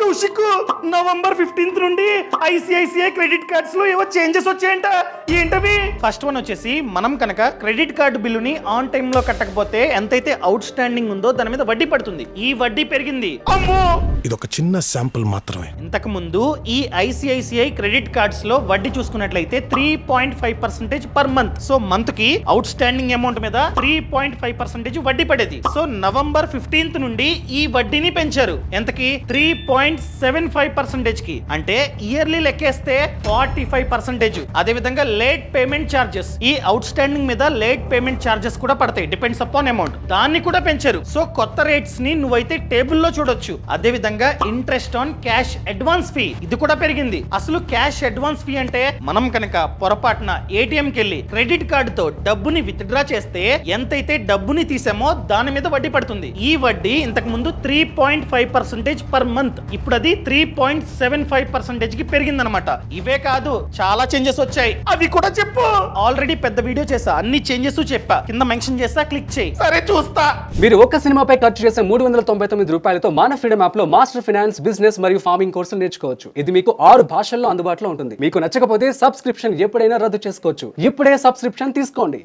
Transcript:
Kaushik November 15th నుండి ICICI credit cards లో ఏవో చేంజెస్ వచ్చాయంట. ఏంటవి? ఫస్ట్ వన్ వచ్చేసి మనం కనుక క్రెడిట్ కార్డు బిల్లుని ఆన్ టైమ్ లో కట్టకపోతే ఎంతైతే అవుట్ స్టాండింగ్ ఉందో దాని మీద వడ్డీ పడుతుంది. ఈ వడ్డీ పెరిగింది. అమ్మో, ఇదొక చిన్న శాంపుల్ మాత్రమే. ఇంతకు ముందు ఈ ఐసిఐసిఐ క్రెడిట్ కార్డ్స్ లో వడ్డీ చూసుకున్నట్లయితే 3.5% పర్ మంత్. సో మంత్ కి అవుట్ స్టాండింగ్ అమౌంట్ మీద 3.5% వడ్డీ పడేది. సో నవంబర్ 15th నుండి ఈ వడ్డీని పెంచారు. ఎంతకి? 3.75% కి. అంటే ఇయర్లీ లెక్కేస్తే 45%. అదే విధంగా లేట్ పేమెంట్ చార్జెస్, ఈ అవుట్ స్టాండింగ్ మీద లేట్ పేమెంట్ చార్జెస్ కూడా పడతాయి, డిపెండ్స్ అపాన్ అమౌంట్. దాన్ని కూడా పెంచారు. సో కొత్త రేట్స్ ని నువ్వైతే టేబుల్ లో చూడొచ్చు. అదే విధంగా interest on cash advance fee, ఇది కూడా పెరిగింది. అసలు క్యాష్ అడ్వాన్స్ ఫీ అంటే మనం కనుక పొరపాటున ఏటీఎం కి వెళ్ళి క్రెడిట్ కార్డుతో డబ్బుని విత్డ్రా చేస్తే ఎంతైతే డబ్బుని తీసామో దాని మీద వడ్డీ పడుతుంది. ఈ వడ్డీ ఇంతకు ముందు 3.5% పర్ మంత్, ఇప్పుడు అది 3.75% కి పెరిగిందనమాట. ఇవే కాదు, చాలా చేంజెస్ వచ్చాయి. అవి కూడా చెప్పు. ఆల్రెడీ పెద్ద వీడియో చేసా, అన్ని చేంజెస్ చెప్పా, కింద మెన్షన్ చేస్తా, క్లిక్ చేయి. సరే చూస్తా. మీరు ఒక్క సినిమాపై ఖర్చు చేసే 399 రూపాయలతో మాన ఫ్రీడమ్ యాప్ లో మాస్టర్ ఫైనాన్స్, బిజినెస్ మరియు ఫార్మింగ్ కోర్సులు నేర్చుకోవచ్చు. ఇది మీకు 6 భాషల్లో అందుబాటులో ఉంటుంది. మీకు నచ్చకపోతే సబ్స్క్రిప్షన్ ఎప్పుడైనా రద్దు చేసుకోవచ్చు. ఇప్పుడే సబ్స్క్రిప్షన్ తీసుకోండి.